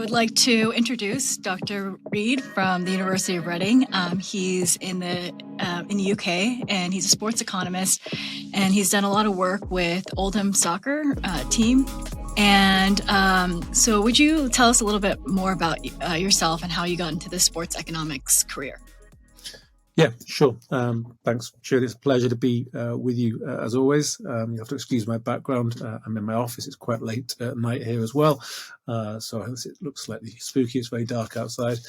would like to introduce Dr. Reade from the University of Reading. He's in the UK, and he's a sports economist, and he's done a lot of work with Oldham soccer team. And so would you tell us a little bit more about yourself and how you got into the sports economics career? Yeah, sure. Thanks, Shirley. It's a pleasure to be with you as always. You have to excuse my background. I'm in my office. It's quite late at night here as well. So it looks slightly spooky. It's very dark outside.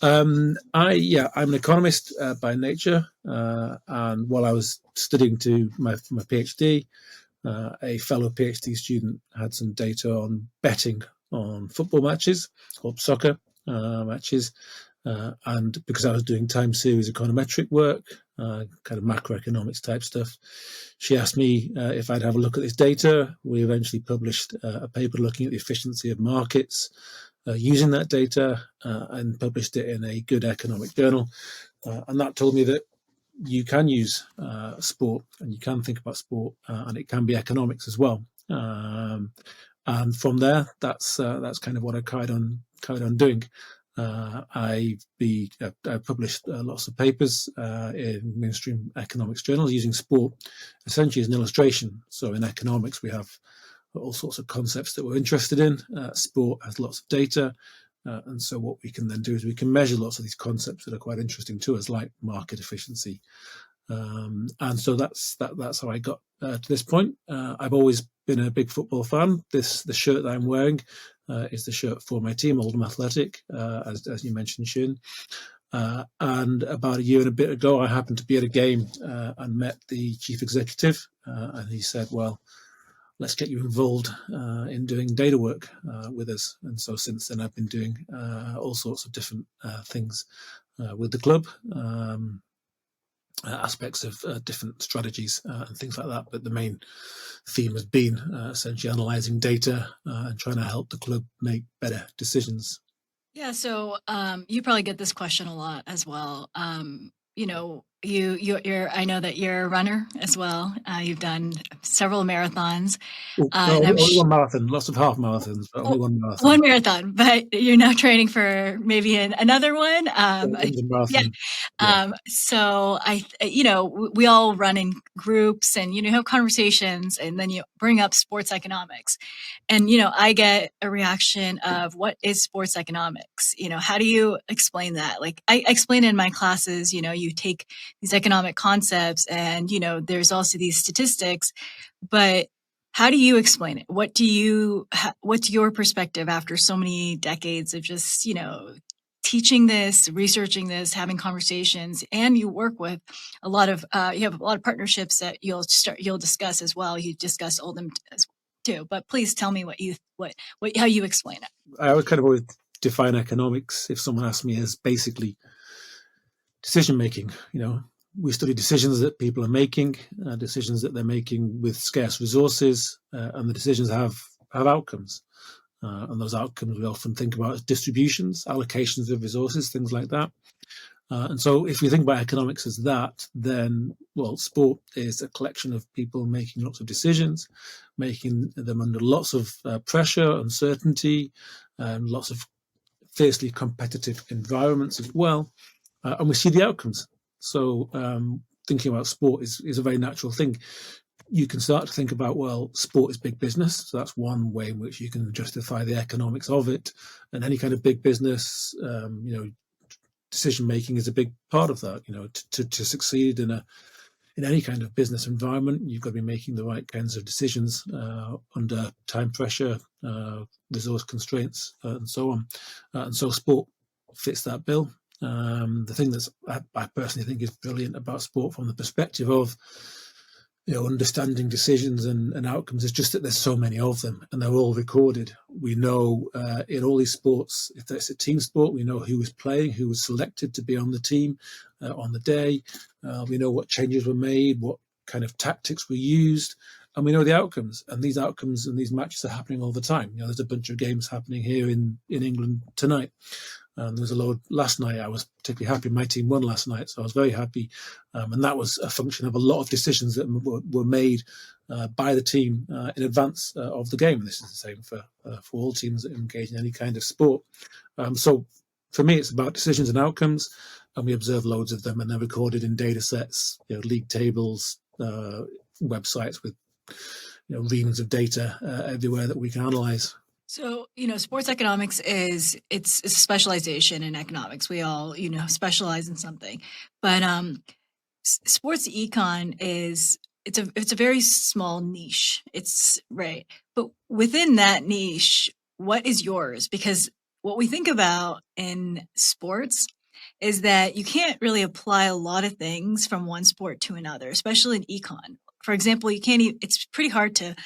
I'm an economist by nature. And while I was studying to my PhD, a fellow PhD student had some data on betting on football matches or soccer matches. And because I was doing time series econometric work, kind of macroeconomics type stuff, she asked me if I'd have a look at this data. We eventually published a paper looking at the efficiency of markets using that data and published it in a good economic journal. And that told me that you can use sport and you can think about sport and it can be economics as well. And from there, that's kind of what I carried on doing. I published lots of papers in mainstream economics journals using sport essentially as an illustration. So in economics, we have all sorts of concepts that we're interested in. Sport has lots of data. And so what we can then do is we can measure lots of these concepts that are quite interesting to us, like market efficiency. And so that's how I got to this point. I've always been a big football fan. The shirt that I'm wearing is the shirt for my team, Oldham Athletic, as you mentioned, Shun. And about a year and a bit ago, I happened to be at a game and met the chief executive, and he said, well, let's get you involved in doing data work with us. And so since then, I've been doing all sorts of different things with the club, aspects of different strategies and things like that. But the main theme has been essentially analysing data and trying to help the club make better decisions. Yeah, so you probably get this question a lot as well. You're I know that you're a runner as well. You've done several marathons. Only one marathon, lots of half marathons, but only one marathon. One marathon, but you're now training for maybe another one. So we all run in groups and, have conversations, and then you bring up sports economics. And, I get a reaction of, what is sports economics? How do you explain that? Like I explain in my classes, you take these economic concepts and, there's also these statistics, but how do you explain it? What's your perspective after so many decades of just, teaching this, researching this, having conversations, and you work with a lot of, you have a lot of partnerships that you'll discuss as well. You discussed Oldham as well too, but please tell me how you explain it. I would kind of always define economics, if someone asked me, as basically decision making. We study decisions that people are making, decisions that they're making with scarce resources, and the decisions have outcomes. And those outcomes we often think about as distributions, allocations of resources, things like that. And so if we think about economics as that, then, sport is a collection of people making lots of decisions, making them under lots of pressure, uncertainty, and lots of fiercely competitive environments as well. And we see the outcomes. So thinking about sport is a very natural thing. You can start to think about, sport is big business. So that's one way in which you can justify the economics of it. And any kind of big business, decision making is a big part of that. To succeed in any kind of business environment, you've got to be making the right kinds of decisions under time pressure, resource constraints, and so on. And so sport fits that bill. The thing I personally think is brilliant about sport from the perspective of understanding decisions and outcomes is just that there's so many of them and they're all recorded. We know in all these sports, if it's a team sport, we know who was playing, who was selected to be on the team on the day. We know what changes were made, what kind of tactics were used, and we know the outcomes. And these outcomes and these matches are happening all the time. There's a bunch of games happening here in England tonight. There was a load last night. I was particularly happy. My team won last night, so I was very happy. And that was a function of a lot of decisions that were made by the team in advance of the game. And this is the same for all teams that engage in any kind of sport. So for me, it's about decisions and outcomes, and we observe loads of them, and they're recorded in data sets, league tables, websites with reams of data everywhere that we can analyze. So, sports economics it's a specialization in economics. We all, specialize in something. But sports econ it's a very small niche. It's right. But within that niche, what is yours? Because what we think about in sports is that you can't really apply a lot of things from one sport to another, especially in econ. For example, it's pretty hard to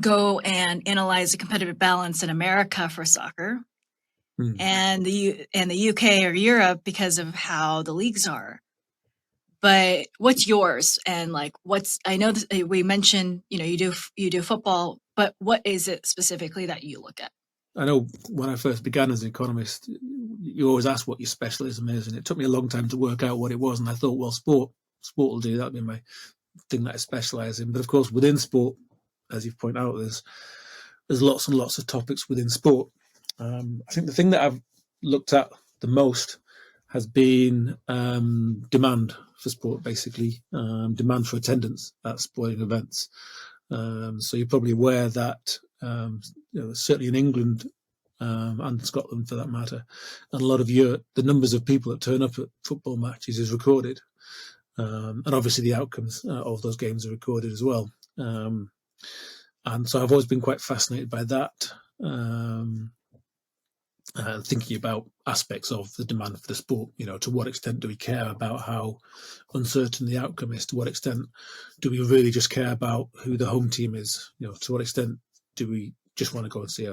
go and analyze the competitive balance in America for soccer and the UK or Europe because of how the leagues are. But what's yours? And I know that we mentioned, you do football, but what is it specifically that you look at? I know when I first began as an economist, you always ask what your specialism is, and it took me a long time to work out what it was. And I thought, well, sport will do. That'll be my thing that I specialise in. But of course, within sport, as you've pointed out, there's lots and lots of topics within sport. I think the thing that I've looked at the most has been demand for sport, basically, demand for attendance at sporting events. So you're probably aware that certainly in England and Scotland, for that matter, and a lot of Europe, the numbers of people that turn up at football matches is recorded, and obviously the outcomes of those games are recorded as well. And so I've always been quite fascinated by that. Thinking about aspects of the demand for the sport, to what extent do we care about how uncertain the outcome is? To what extent do we really just care about who the home team is? To what extent do we just want to go and see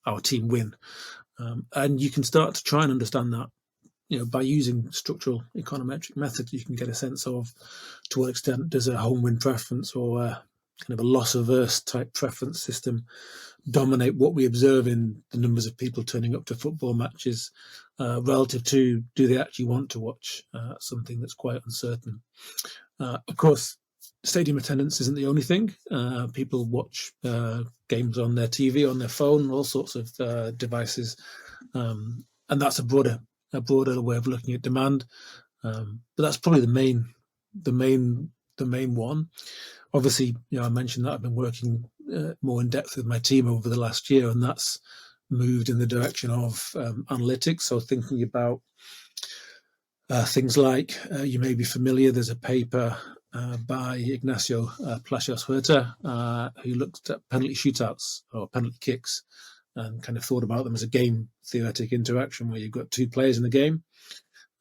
our team win? And you can start to try and understand that, by using structural econometric methods. You can get a sense of to what extent does a home win preference or kind of a loss averse type preference system dominate what we observe in the numbers of people turning up to football matches relative to do they actually want to watch something that's quite uncertain. Of course, stadium attendance isn't the only thing. People watch games on their TV, on their phone, all sorts of devices, and that's a broader way of looking at demand. But that's probably the main one. Obviously, I mentioned that I've been working more in depth with my team over the last year, and that's moved in the direction of analytics. So thinking about things like, you may be familiar, there's a paper by Ignacio Palacios Huerta, who looked at penalty shootouts or penalty kicks and kind of thought about them as a game theoretic interaction where you've got two players in the game.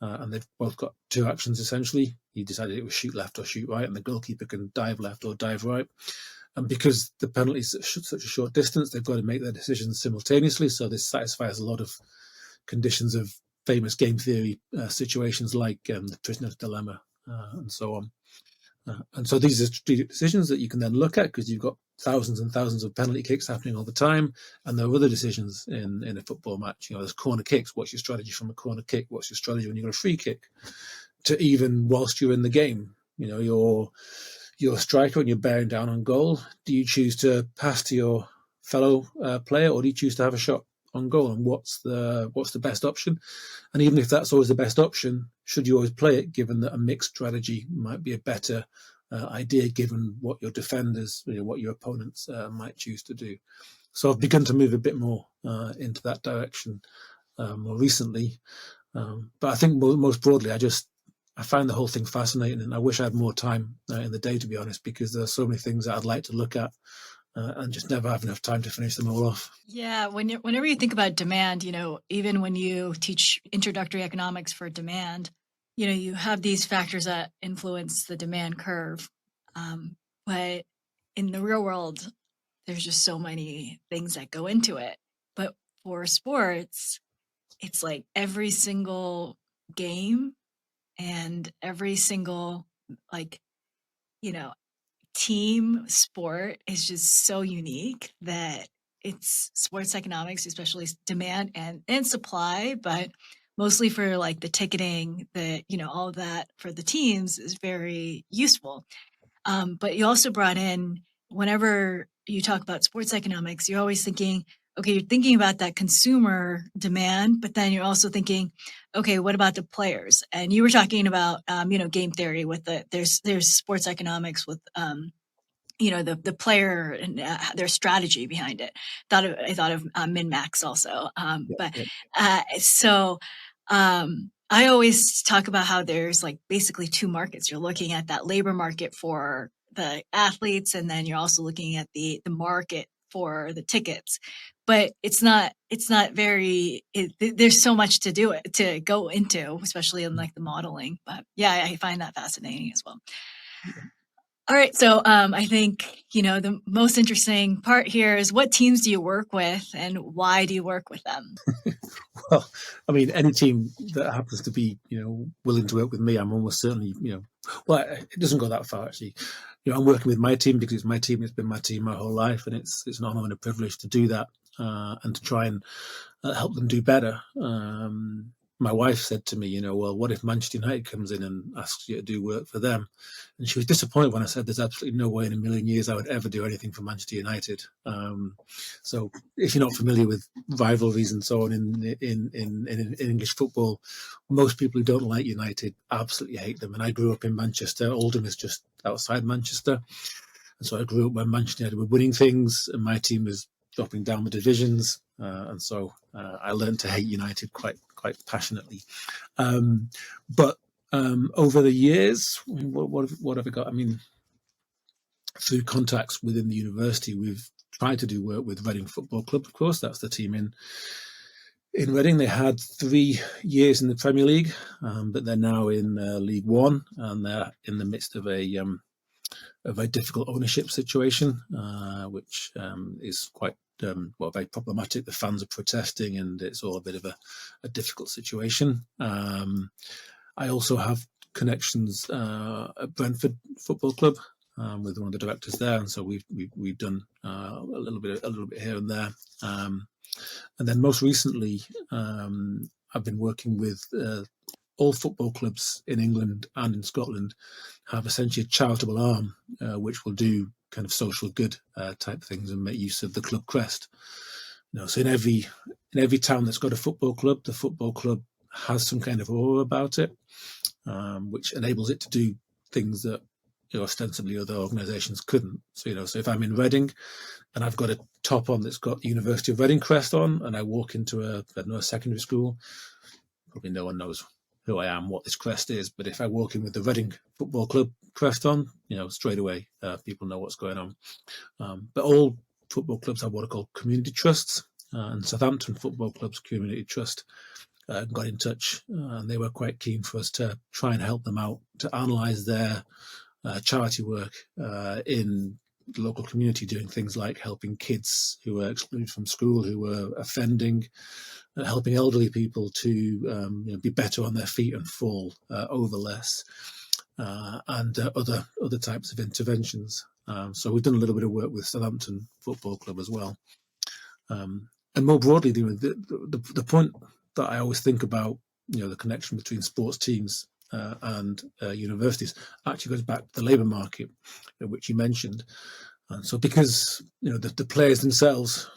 And they've both got two actions, essentially. He decided it was shoot left or shoot right, and the goalkeeper can dive left or dive right. And because the penalty is such a short distance, they've got to make their decisions simultaneously. So this satisfies a lot of conditions of famous game theory situations like the prisoner's dilemma and so on. And so these are strategic decisions that you can then look at because you've got thousands and thousands of penalty kicks happening all the time. And there are other decisions in a football match. There's corner kicks. What's your strategy from a corner kick? What's your strategy when you've got a free kick? To even whilst you're in the game, you're a striker and you're bearing down on goal. Do you choose to pass to your fellow player, or do you choose to have a shot on goal? And what's the best option? And even if that's always the best option, should you always play it, given that a mixed strategy might be a better idea, given what your defenders, what your opponents might choose to do? So I've begun to move a bit more into that direction more recently. But I think most broadly, I find the whole thing fascinating, and I wish I had more time in the day, to be honest, because there are so many things that I'd like to look at and just never have enough time to finish them all off. Yeah, whenever you think about demand, even when you teach introductory economics for demand, you have these factors that influence the demand curve. But in the real world, there's just so many things that go into it. But for sports, it's like every single game and every single team sport is just so unique that it's sports economics, especially demand and supply, but mostly for the ticketing, all of that for the teams is very useful. But you also brought in, whenever you talk about sports economics, you're always thinking, okay, you're thinking about that consumer demand, but then you're also thinking, okay, what about the players? And you were talking about, game theory with there's sports economics with, the player and their strategy behind it. I thought of min max also. Yeah, But yeah. so I always talk about how there's like basically two markets. You're looking at that labor market for the athletes, and then you're also looking at the market for the tickets. But it's not very. There's so much to do it to go into, especially in like the modeling. But yeah, I find that fascinating as well. All right. So I think, the most interesting part here is, what teams do you work with and why do you work with them? Well, I mean, any team that happens to be, willing to work with me, I'm almost certainly, well, it doesn't go that far actually. I'm working with my team because it's my team. It's been my team my whole life, and it's an honor and a privilege to do that and to try and help them do better. My wife said to me, well, what if Manchester United comes in and asks you to do work for them? And she was disappointed when I said there's absolutely no way in a million years I would ever do anything for Manchester United. So if you're not familiar with rivalries and so on in English football, most people who don't like United absolutely hate them. And I grew up in Manchester. Oldham is just outside Manchester. And so I grew up when Manchester United were winning things and my team was dropping down the divisions. And so I learned to hate United quite passionately. But over the years, what have I got? I mean, through contacts within the university, we've tried to do work with Reading Football Club. Of course, that's the team in Reading. They had 3 years in the Premier League, but they're now in League One, and they're in the midst of a very difficult ownership situation, which is quite very problematic. The fans are protesting, and it's all a bit of a difficult situation. I also have connections at Brentford Football Club with one of the directors there, and so we've done a little bit here and there. And then most recently, I've been working with all football clubs in England and in Scotland have essentially a charitable arm, which will do kind of social good type things and make use of the club crest. So in every town that's got a football club, the football club has some kind of aura about it, which enables it to do things that ostensibly other organisations couldn't. So if I'm in Reading and I've got a top on that's got the University of Reading crest on, and I walk into a secondary school, probably no one knows who I am, what this crest is. But if I walk in with the Reading Football Club crest on, straight away people know what's going on. But all football clubs have what are called community trusts, and Southampton Football Club's community trust got in touch, and they were quite keen for us to try and help them out to analyse their charity work in the local community, doing things like helping kids who were excluded from school, who were offending, helping elderly people to be better on their feet and fall over less, and other types of interventions. So we've done a little bit of work with Southampton Football Club as well. And more broadly, the point that I always think about, the connection between sports teams and universities actually goes back to the labour market, which you mentioned. And so because the players themselves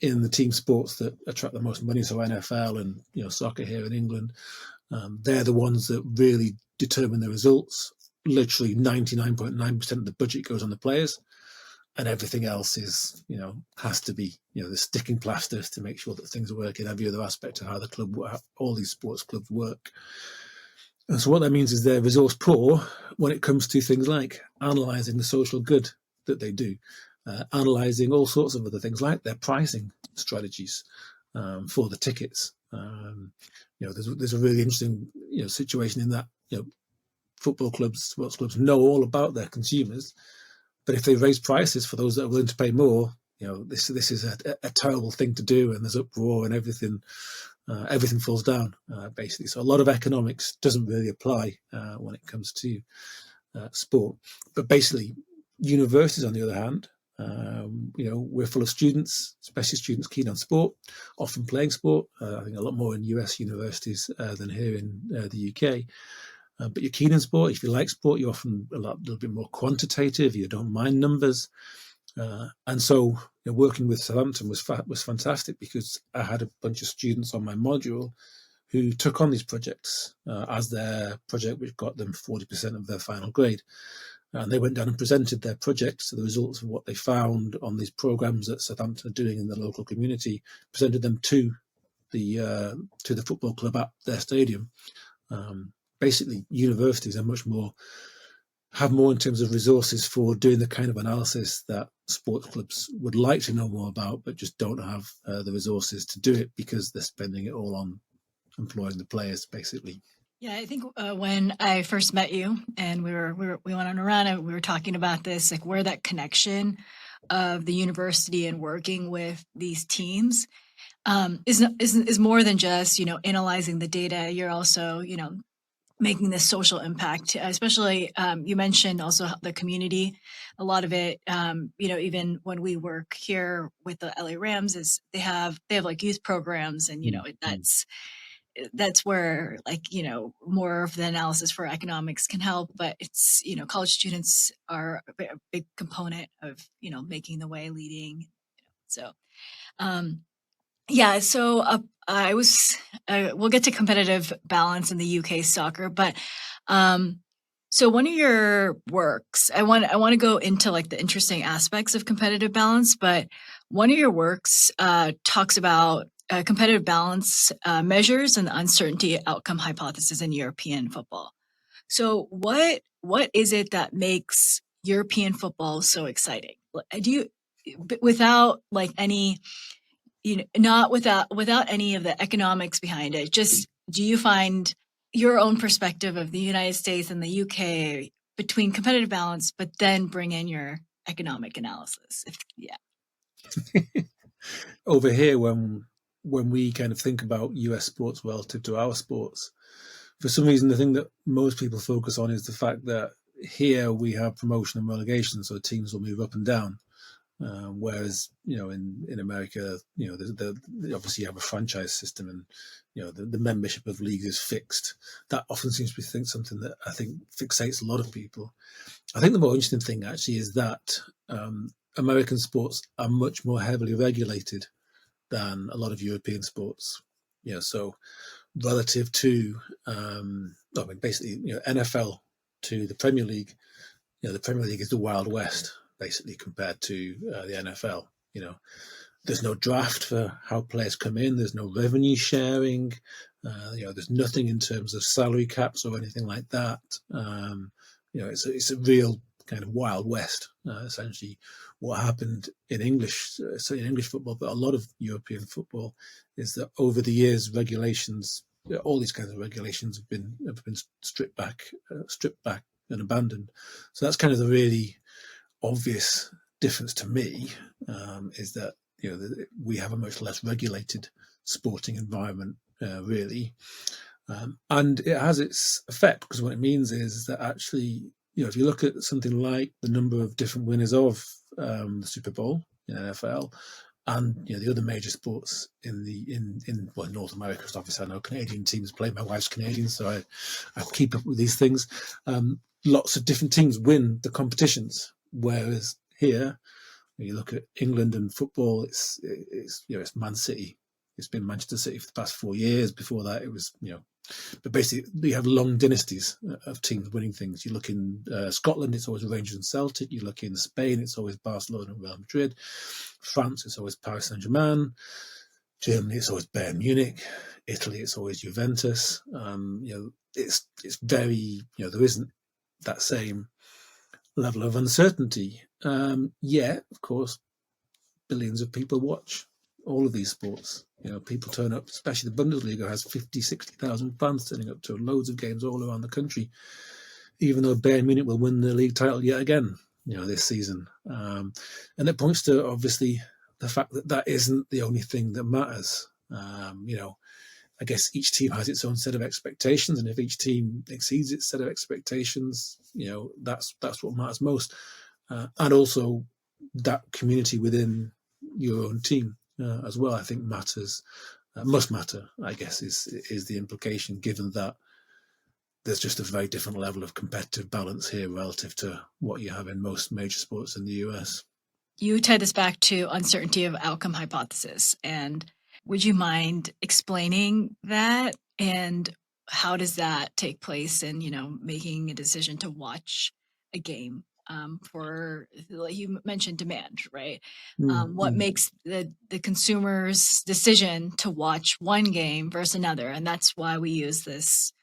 in the team sports that attract the most money, so NFL and soccer here in England, they're the ones that really determine the results. Literally 99.9% of the budget goes on the players, and everything else is has to be the sticking plasters to make sure that things work in every other aspect of how the club, all these sports clubs work. And so what that means is they're resource poor when it comes to things like analysing the social good that they do, analysing all sorts of other things like their pricing strategies for the tickets. There's a really interesting situation in that football clubs, sports clubs know all about their consumers, but if they raise prices for those that are willing to pay more, this is a terrible thing to do, and there's uproar and everything falls down basically. So a lot of economics doesn't really apply when it comes to sport. But basically, universities, on the other hand, we're full of students, especially students keen on sport, often playing sport. I think a lot more in US universities than here in the UK. But you're keen in sport. If you like sport, you're often a little bit more quantitative. You don't mind numbers. And so working with Southampton was fantastic, because I had a bunch of students on my module who took on these projects as their project, which got them 40% of their final grade. And they went down and presented their projects, the results of what they found on these programs that Southampton are doing in the local community, presented them to the football club at their stadium. Basically, universities are have more in terms of resources for doing the kind of analysis that sports clubs would like to know more about, but just don't have the resources to do it, because they're spending it all on employing the players, basically. Yeah, I think when I first met you and we went on a run and we were talking about this, like where that connection of the university and working with these teams is more than just, analyzing the data. You're also, making this social impact, especially you mentioned also the community. A lot of it, even when we work here with the LA Rams, is they have like youth programs, and that's where, like, more of the analysis for economics can help. But it's, college students are a big component of, making the way, leading. So yeah, so I was we'll get to competitive balance in the UK soccer, but so one of your works, I want to go into like the interesting aspects of competitive balance, but one of your works talks about competitive balance measures and the uncertainty outcome hypothesis in European football. So what is it that makes European football so exciting? Do you, without like any, not without any of the economics behind it, just do you find your own perspective of the United States and the UK between competitive balance, but then bring in your economic analysis? Yeah. Over here, when we kind of think about US sports relative to our sports, for some reason, the thing that most people focus on is the fact that here we have promotion and relegation, so teams will move up and down. Whereas, in America, obviously you have a franchise system, and the membership of leagues is fixed. That often seems to be something that I think fixates a lot of people. I think the more interesting thing actually is that American sports are much more heavily regulated than a lot of European sports. So relative to, basically, NFL to the Premier League, the Premier League is the Wild West, basically, compared to the NFL. There's no draft for how players come in. There's no revenue sharing. There's nothing in terms of salary caps or anything like that. It's a real kind of Wild West, essentially. What happened in English football, but a lot of European football, is that over the years, regulations, all these kinds of regulations have been stripped back and abandoned. So that's kind of the really obvious difference to me, is that we have a much less regulated sporting environment, really, and it has its effect, because what it means is that actually, if you look at something like the number of different winners of the Super Bowl in NFL, and the other major sports in North America, because obviously I know Canadian teams play. My wife's Canadian, so I keep up with these things. Lots of different teams win the competitions, whereas here, when you look at England and football, it's Man City. It's been Manchester City for the past 4 years. Before that, it was but basically you have long dynasties of teams winning things. You look in Scotland, it's always Rangers and Celtic. You look in Spain, it's always Barcelona and Real Madrid. France, it's always Paris Saint-Germain. Germany, it's always Bayern Munich. Italy, it's always Juventus. It's very, there isn't that same level of uncertainty. Yet, of course, billions of people watch all of these sports. People turn up, especially the Bundesliga has 50, 60,000 fans turning up to loads of games all around the country, even though Bayern Munich will win the league title yet again, this season. And it points to, obviously, the fact that isn't the only thing that matters. I guess each team has its own set of expectations, and if each team exceeds its set of expectations, that's what matters most. And also that community within your own team as well, I think matters, must matter, I guess, is the implication, given that there's just a very different level of competitive balance here relative to what you have in most major sports in the US. You tied this back to uncertainty of outcome hypothesis. And would you mind explaining that? And how does that take place in, making a decision to watch a game? For like you mentioned demand, right? What Mm-hmm. makes the consumer's decision to watch one game versus another? And that's why we use this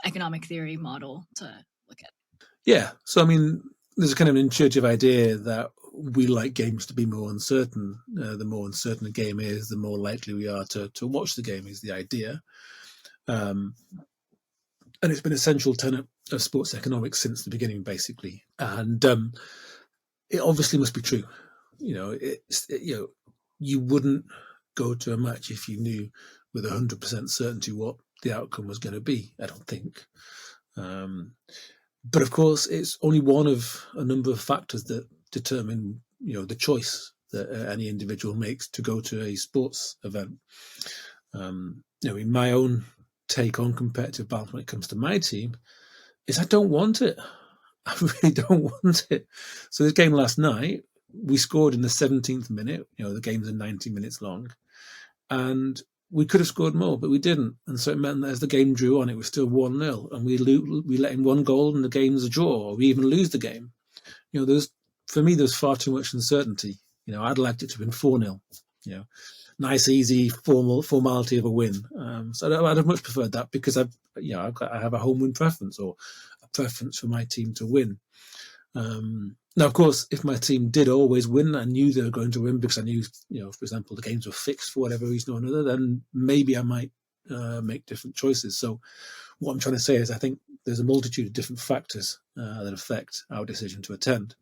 economic theory model to look at. Yeah. So, I mean, there's a kind of an intuitive idea that we like games to be more uncertain. The more uncertain a game is, the more likely we are to watch the game, is the idea. And it's been an essential tenet of sports economics since the beginning, basically. And it obviously must be true. You wouldn't go to a match if you knew with 100% certainty what the outcome was going to be, I don't think. But of course, it's only one of a number of factors that determine, the choice that any individual makes to go to a sports event. In my own take on competitive balance when it comes to my team is I don't want it. I really don't want it. So this game last night, we scored in the 17th minute. The games are 90 minutes long. And we could have scored more, but we didn't. And so it meant that as the game drew on, it was still 1-0. And we let in one goal and the game's a draw, or we even lose the game. For me, there's far too much uncertainty. I'd liked it to have been 4-0. Nice, easy formality of a win. So I'd have much preferred that because I have a home win preference or a preference for my team to win. Now, of course, if my team did always win, I knew they were going to win because I knew, for example, the games were fixed for whatever reason or another, then maybe I might make different choices. So what I'm trying to say is I think there's a multitude of different factors that affect our decision to attend.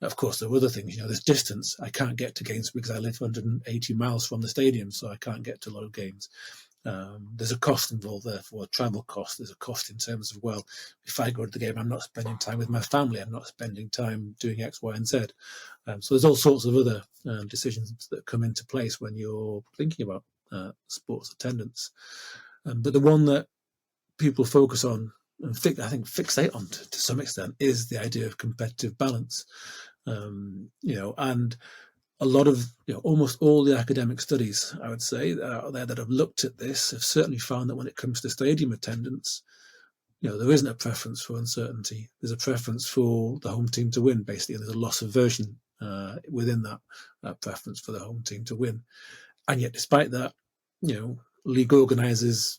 Of course, there are other things. There's distance. I can't get to games because I live 180 miles from the stadium, so I can't get to a lot of games. There's a cost involved there for a travel cost. There's a cost in terms of, well, if I go to the game, I'm not spending time with my family. I'm not spending time doing X, Y, and Z. So there's all sorts of other decisions that come into place when you're thinking about sports attendance. But the one that people focus on and I think fixate on to some extent is the idea of competitive balance. And a lot of, almost all the academic studies, I would say, that are out there that have looked at this have certainly found that when it comes to stadium attendance, there isn't a preference for uncertainty. There's a preference for the home team to win, basically, and there's a loss aversion within that preference for the home team to win. And yet, despite that, league organisers,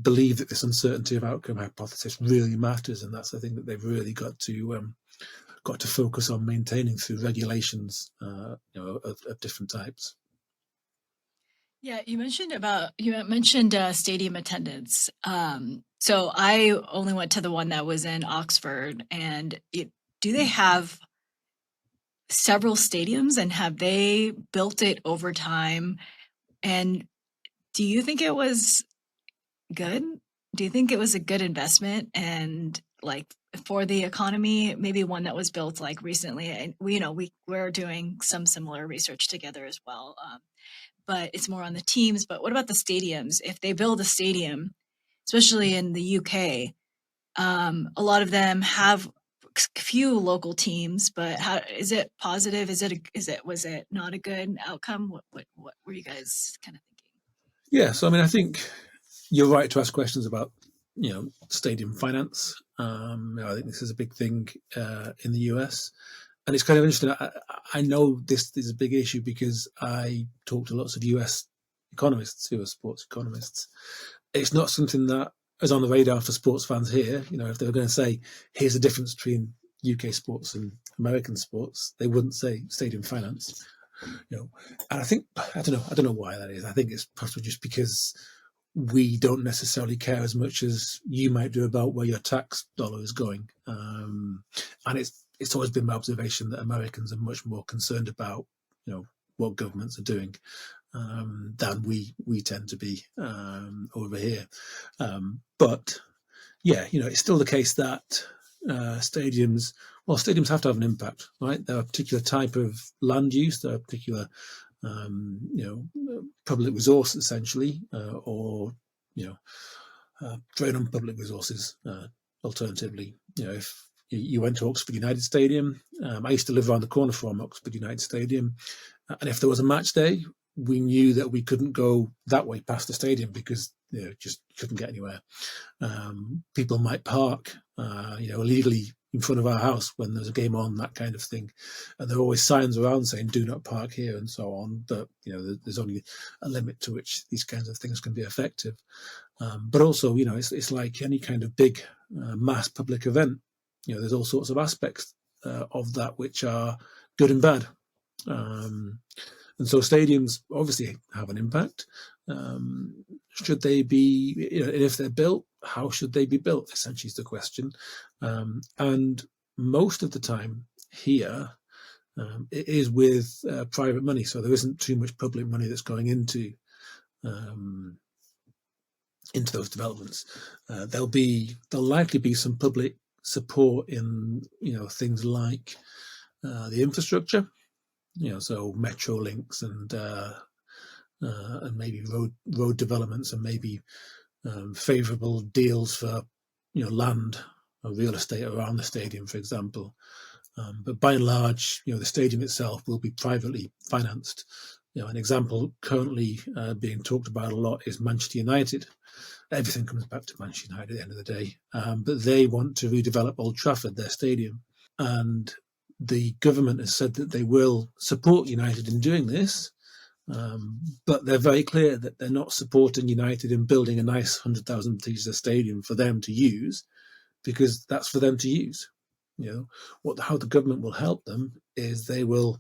believe that this uncertainty of outcome hypothesis really matters, and that's the thing that they've really got to focus on maintaining through regulations, of different types. Yeah, you mentioned stadium attendance. So I only went to the one that was in Oxford, and do they have several stadiums, and have they built it over time? And do you think it was good? Do you think it was a good investment and like for the economy, maybe one that was built like recently? And we're doing some similar research together as well. But it's more on the teams. But what about the stadiums? If they build a stadium, especially in the UK, a lot of them have few local teams. But how is it positive? Was it not a good outcome? What were you guys kind of thinking? Yeah, so I mean, I think you're right to ask questions about stadium finance. I think this is a big thing in the US. And it's kind of interesting. I know this is a big issue because I talk to lots of US economists who are sports economists. It's not something that is on the radar for sports fans here. If they were going to say, here's the difference between UK sports and American sports, they wouldn't say stadium finance. And I think, I don't know why that is. I think it's possibly just because we don't necessarily care as much as you might do about where your tax dollar is going. And it's always been my observation that Americans are much more concerned about, what governments are doing than we tend to be over here. But yeah, it's still the case that stadiums have to have an impact, right? They're a particular type of land use. They're a particular public resource essentially, or drain on public resources. Alternatively, if you went to Oxford United Stadium, I used to live around the corner from Oxford United Stadium, and if there was a match day, we knew that we couldn't go that way past the stadium because just couldn't get anywhere. People might park, illegally in front of our house when there's a game on, that kind of thing. And there are always signs around saying "Do not park here" and so on. But there's only a limit to which these kinds of things can be effective. But also, it's like any kind of big mass public event. There's all sorts of aspects of that which are good and bad. And so stadiums obviously have an impact. Should they be, if they're built, how should they be built? Essentially is the question. And most of the time here, it is with private money. So there isn't too much public money that's going into those developments. There'll likely be some public support in, things like the infrastructure, so metro links and maybe road developments and maybe favourable deals for land or real estate around the stadium, for example. But by and large, the stadium itself will be privately financed. An example currently being talked about a lot is Manchester United. Everything comes back to Manchester United at the end of the day, but they want to redevelop Old Trafford, their stadium, and the government has said that they will support United in doing this, but they're very clear that they're not supporting United in building a nice 100,000 litre stadium for them to use, because that's for them to use. How the government will help them is they will,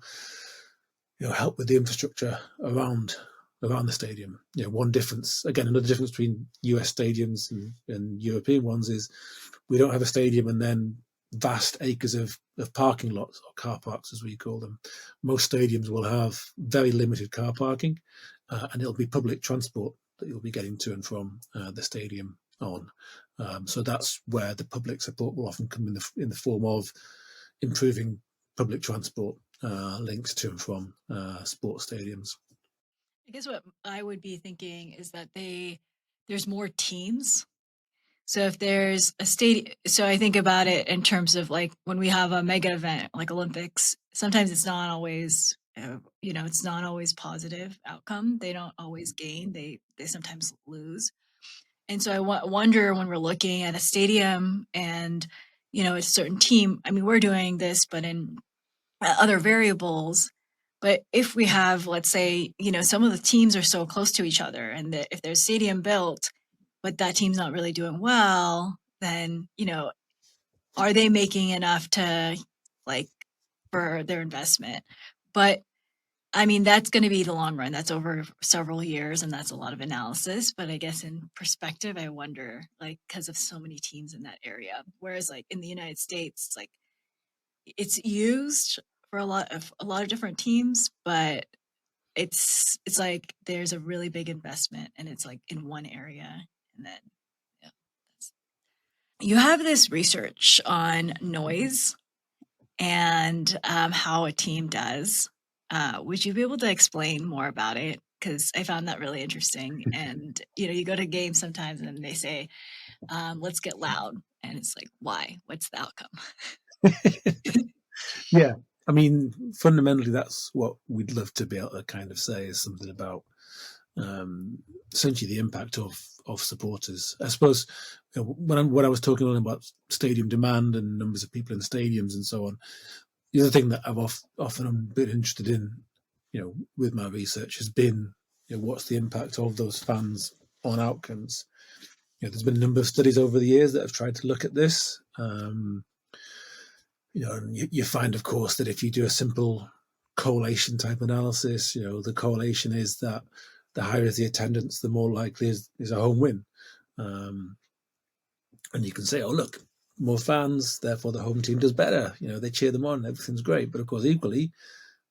help with the infrastructure around the stadium. One difference, again, another difference between US stadiums and European ones is we don't have a stadium and then vast acres of parking lots, or car parks as we call them. Most stadiums will have very limited car parking, and it'll be public transport that you'll be getting to and from the stadium on. So that's where the public support will often come in the form of improving public transport links to and from sports stadiums. I guess what I would be thinking is that there's more teams. So if there's a stadium, so I think about it in terms of like when we have a mega event like Olympics, sometimes it's not always, it's not always positive outcome. They don't always gain. They sometimes lose. And so I wonder when we're looking at a stadium and, a certain team, I mean, we're doing this, but in other variables. But if we have, let's say, some of the teams are so close to each other, and that if there's stadium built, but that team's not really doing well, then, are they making enough to like for their investment? But I mean, that's going to be the long run. That's over several years, and that's a lot of analysis. But I guess in perspective, I wonder, like, because of so many teams in that area, whereas like in the United States, like it's used for a lot of different teams, but it's like there's a really big investment, and it's like in one area, and then yeah, you have this research on noise and how a team does. Would you be able to explain more about it? Because I found that really interesting. And you go to games sometimes, and they say, "Let's get loud," and it's like, why? What's the outcome? Yeah, I mean, fundamentally, that's what we'd love to be able to kind of say is something about essentially the impact of supporters. I suppose when I was talking about stadium demand and numbers of people in stadiums and so on, the other thing that I've often been interested in, with my research has been, what's the impact of those fans on outcomes. There's been a number of studies over the years that have tried to look at this. And you find, of course, that if you do a simple correlation type analysis, the correlation is that the higher is the attendance, the more likely is a home win. And you can say, oh, look, more fans, therefore the home team does better. They cheer them on, everything's great. But of course, equally,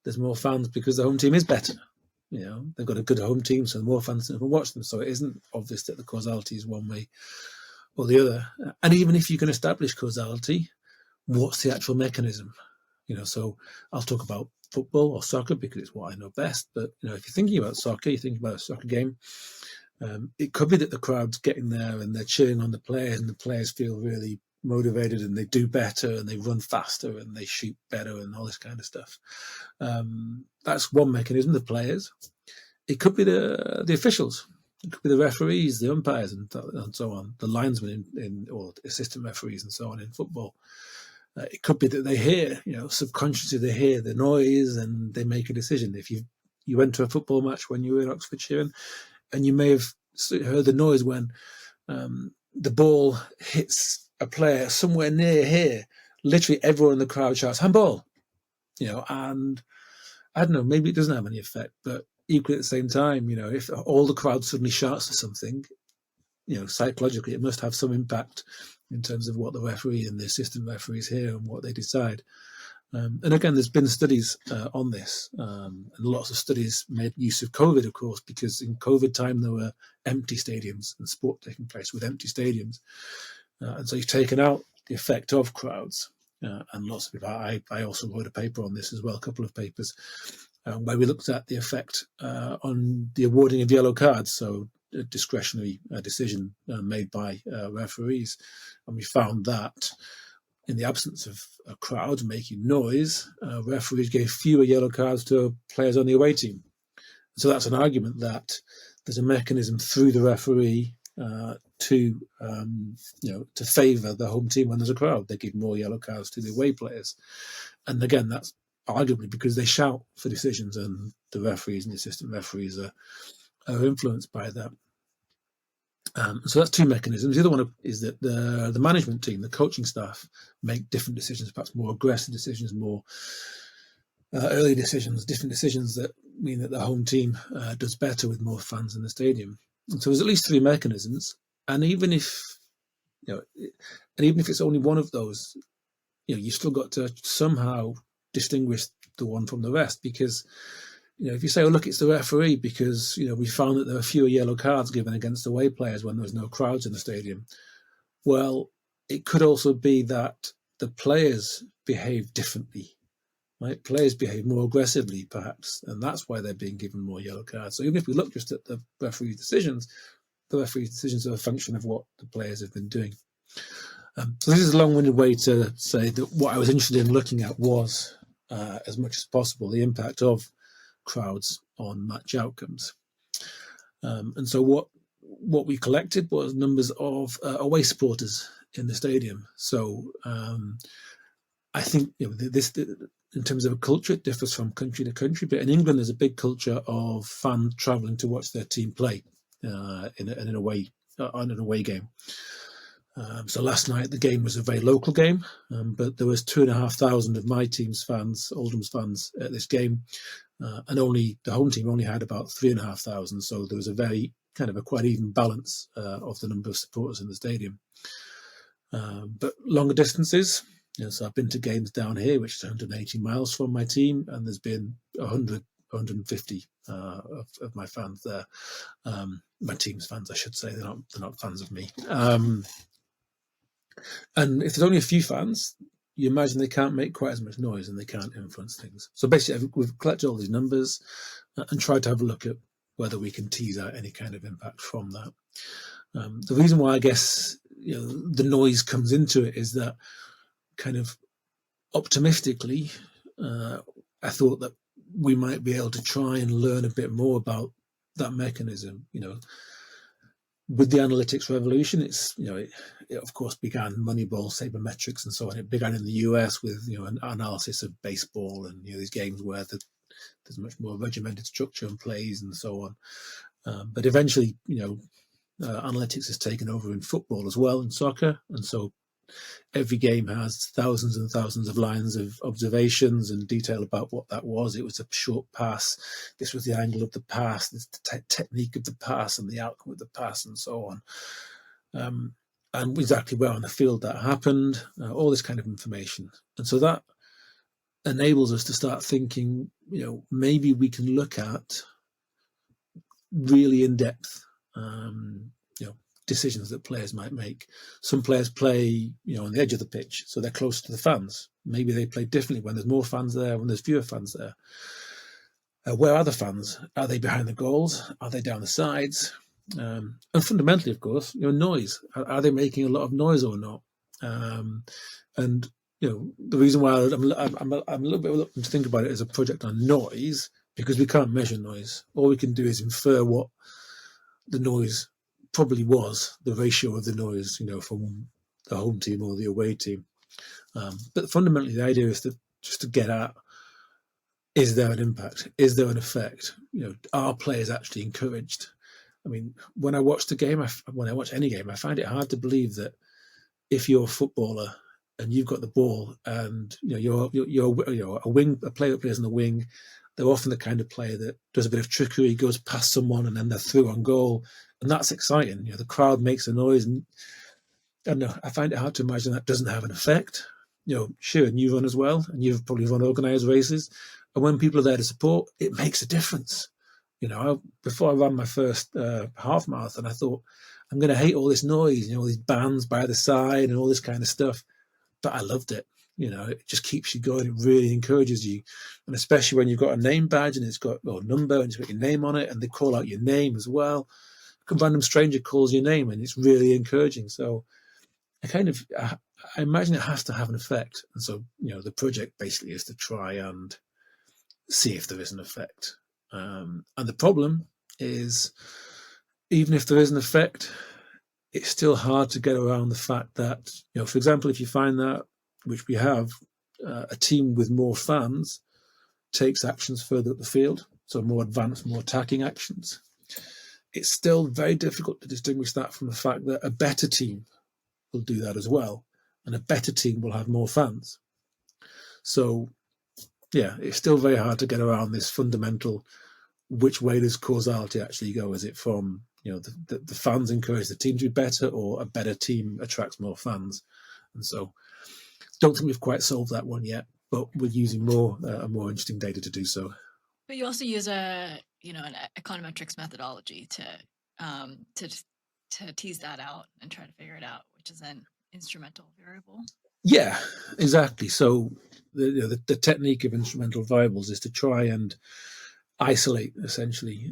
there's more fans because the home team is better. They've got a good home team, so more fans can watch them. So it isn't obvious that the causality is one way or the other. And even if you can establish causality, what's the actual mechanism? So I'll talk about football or soccer because it's what I know best. But if you're thinking about soccer, you're thinking about a soccer game. It could be that the crowd's getting there and they're cheering on the players, and the players feel really motivated and they do better and they run faster and they shoot better and all this kind of stuff. That's one mechanism, the players. It could be the officials. It could be the referees, the umpires, and so on, the linesmen or assistant referees and so on in football. It could be that they hear, subconsciously they hear the noise and they make a decision. If you went to a football match when you were in Oxfordshire, and you may have heard the noise when the ball hits a player somewhere near here, literally everyone in the crowd shouts, handball, and I don't know, maybe it doesn't have any effect, but equally at the same time, if all the crowd suddenly shouts for something, psychologically it must have some impact in terms of what the referee and the assistant referees hear and what they decide. And again, there's been studies on this, and lots of studies made use of COVID, of course, because in COVID time there were empty stadiums and sport taking place with empty stadiums. And so you've taken out the effect of crowds. And lots of people, I also wrote a paper on this as well, a couple of papers, where we looked at the effect on the awarding of yellow cards, so a discretionary decision made by referees. And we found that in the absence of a crowd making noise, referees gave fewer yellow cards to players on the away team. So that's an argument that there's a mechanism through the referee to favour the home team when there's a crowd. They give more yellow cards to the away players. And again, that's arguably because they shout for decisions, and the referees and the assistant referees are influenced by that. So that's two mechanisms. The other one is that the management team, the coaching staff, make different decisions, perhaps more aggressive decisions, more early decisions, different decisions that mean that the home team does better with more fans in the stadium. And so there's at least three mechanisms, and even if it's only one of those, you've still got to somehow distinguish the one from the rest, because if you say, oh, look, it's the referee because, we found that there were fewer yellow cards given against away players when there was no crowds in the stadium. Well, it could also be that the players behave differently, right? Players behave more aggressively, perhaps, and that's why they're being given more yellow cards. So even if we look just at the referee's decisions, the referee's decisions are a function of what the players have been doing. So this is a long-winded way to say that what I was interested in looking at was, as much as possible, the impact of crowds on match outcomes. And so what we collected was numbers of away supporters in the stadium. So I think this, in terms of a culture, it differs from country to country. But in England, there's a big culture of fans travelling to watch their team play on an away game. So last night the game was a very local game, but there was 2,500 of my team's fans, Oldham's fans, at this game, and only the home team only had about 3,500. So there was a very kind of a quite even balance of the number of supporters in the stadium. But longer distances, so I've been to games down here, which is 180 miles from my team, and there's been 150 of my fans there. My team's fans, I should say. They're not fans of me. And if there's only a few fans, you imagine they can't make quite as much noise and they can't influence things. So basically, we've collected all these numbers and tried to have a look at whether we can tease out any kind of impact from that. The reason why I guess the noise comes into it is that kind of optimistically, I thought that we might be able to try and learn a bit more about that mechanism. With the analytics revolution, it of course began Moneyball, sabermetrics, and so on. It began in the US with an analysis of baseball and these games where there's much more regimented structure and plays and so on. But eventually, analytics has taken over in football as well, and soccer, and so every game has thousands and thousands of lines of observations and detail about what that was. It was a short pass. This was the angle of the pass. This is the technique of the pass and the outcome of the pass and so on. And exactly where on the field that happened, all this kind of information. And so that enables us to start thinking, maybe we can look at really in-depth decisions that players might make. Some players play, on the edge of the pitch, so they're close to the fans. Maybe they play differently when there's more fans there, when there's fewer fans there. Where are the fans? Are they behind the goals? Are they down the sides? And fundamentally, of course, noise. Are they making a lot of noise or not? And the reason why I'm a little bit reluctant to think about it as a project on noise, because we can't measure noise. All we can do is infer what the noise probably was, the ratio of the noise, from the home team or the away team. But fundamentally, the idea is to get at, is there an impact? Is there an effect? Are players actually encouraged? I mean, when I watch the game, when I watch any game, I find it hard to believe that if you're a footballer and you've got the ball, and you're a player that plays on the wing, they're often the kind of player that does a bit of trickery, goes past someone, and then they're through on goal, and that's exciting. The crowd makes a noise, and I don't know, I find it hard to imagine that doesn't have an effect. Sure, and you run as well, and you've probably run organised races, and when people are there to support, it makes a difference. Before I ran my first half marathon, I thought, I'm going to hate all this noise, all these bands by the side and all this kind of stuff. But I loved it. It just keeps you going. It really encourages you. And especially when you've got a name badge and it's got a number and it's got your name on it, and they call out your name as well. A random stranger calls your name, and it's really encouraging. So I imagine it has to have an effect. And so, the project basically is to try and see if there is an effect. And the problem is, even if there is an effect, it's still hard to get around the fact that, for example, if you find that, which we have, a team with more fans takes actions further up the field, so more advanced, more attacking actions, it's still very difficult to distinguish that from the fact that a better team will do that as well, and a better team will have more fans. So, yeah, it's still very hard to get around this fundamental, which way does causality actually go? Is it from, the fans encourage the team to be better, or a better team attracts more fans? And so, don't think we've quite solved that one yet, but we're using more interesting data to do so. But you also use an econometrics methodology to tease that out and try to figure it out, which is an instrumental variable. Yeah, exactly. So the technique of instrumental variables is to try and isolate essentially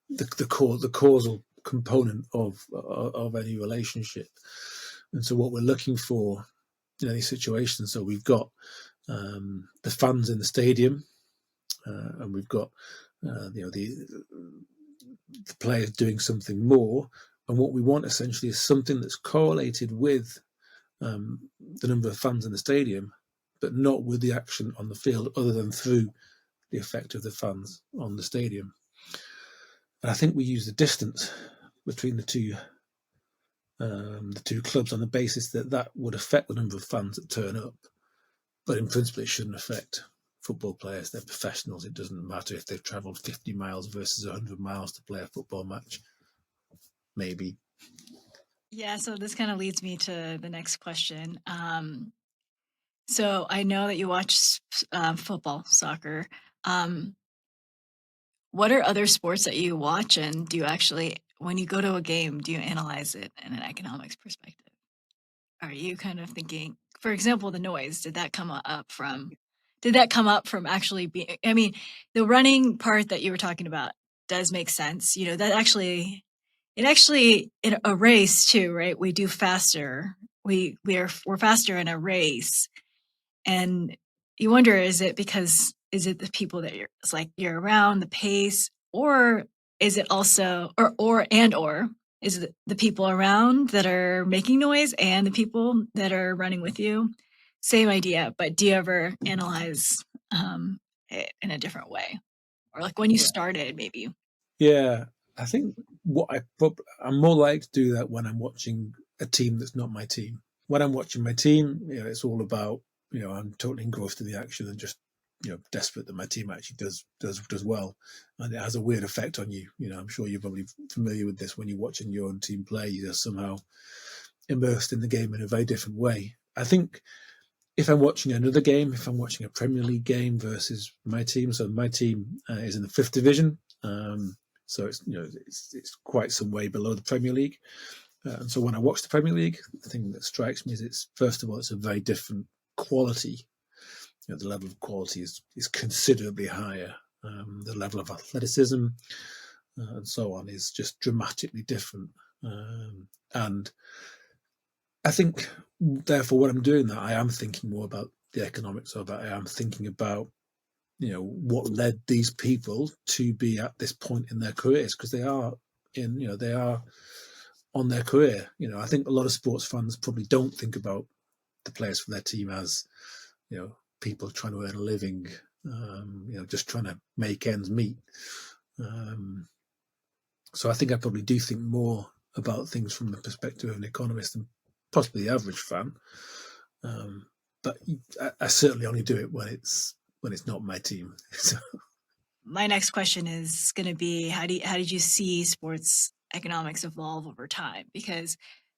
the causal component of any relationship. And so what we're looking for in these situations, so we've got the fans in the stadium, and we've got the players doing something more, and what we want essentially is something that's correlated with the number of fans in the stadium, but not with the action on the field, other than through the effect of the fans on the stadium. And I think we use the distance between the two clubs on the basis that would affect the number of fans that turn up. But in principle, it shouldn't affect football players. They're professionals. It doesn't matter if they've travelled 50 miles versus 100 miles to play a football match. Maybe. Yeah, so this kind of leads me to the next question. So I know that you watch football, soccer. What are other sports that you watch, and do you actually, when you go to a game, do you analyze it in an economics perspective? Are you kind of thinking, for example, the noise, did that come up from actually being, I mean, the running part that you were talking about does make sense. That actually, in a race too, right? We do faster. We're faster in a race. And you wonder, is it the people that you're around, the pace, or is it also, or is it the people around that are making noise and the people that are running with you? Same idea, but do you ever analyze it in a different way? Or like when you started, maybe? Yeah, I think I'm more likely to do that when I'm watching a team that's not my team. When I'm watching my team, it's all about, I'm totally engrossed in the action and just, desperate that my team actually does well, and it has a weird effect on you. I'm sure you're probably familiar with this. When you're watching your own team play, you're somehow immersed in the game in a very different way. I think if I'm watching another game, if I'm watching a Premier League game versus my team, so my team is in the 5th division, so it's quite some way below the Premier League. And so when I watch the Premier League, the thing that strikes me is it's a very different quality. The level of quality is considerably higher. The level of athleticism, and so on is just dramatically different. And I think, therefore, when I'm doing that, I am thinking more about the economics of that. I am thinking about, what led these people to be at this point in their careers, because they are they are on their career. I think a lot of sports fans probably don't think about the players from their team as, people trying to earn a living, just trying to make ends meet. So I think I probably do think more about things from the perspective of an economist than possibly the average fan. But I certainly only do it when it's not my team. My next question is going to be, how did you see sports economics evolve over time? Because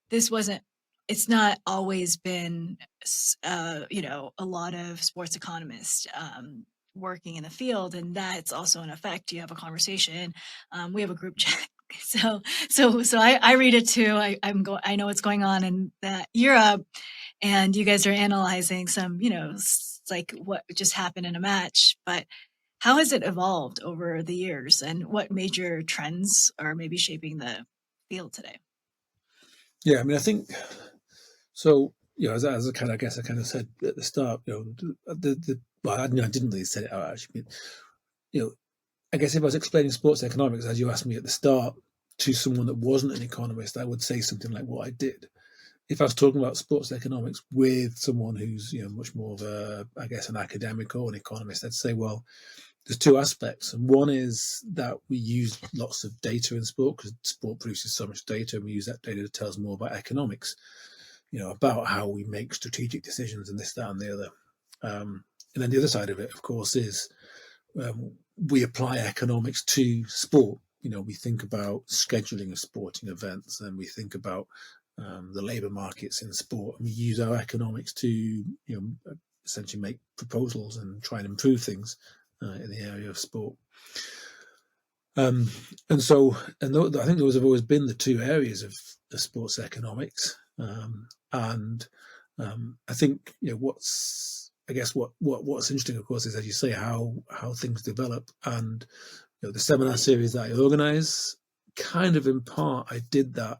it's not always been, a lot of sports economists working in the field, and that's also an effect. You have a conversation. We have a group chat. So I read it too. I know what's going on in that Europe, and you guys are analyzing some, like what just happened in a match. But how has it evolved over the years, and what major trends are maybe shaping the field today? Yeah, I mean, I think so. As I kind of, I guess I kind of said at the start, well, I didn't really say it out actually. But, I guess if I was explaining sports economics, as you asked me at the start, to someone that wasn't an economist, I would say something like what I did. If I was talking about sports economics with someone who's much more of I guess, an academic or an economist, I'd say, well, there's two aspects, and one is that we use lots of data in sport because sport produces so much data, and we use that data to tell us more about economics, about how we make strategic decisions and this, that, and the other. And then the other side of it, of course, is we apply economics to sport. We think about scheduling of sporting events, and we think about the labour markets in sport, and we use our economics to essentially make proposals and try and improve things in the area of sport. And I think those have always been the two areas of sports economics. And I think what's interesting, of course, is, as you say, how things develop. And the seminar series that I organise, kind of in part, I did that.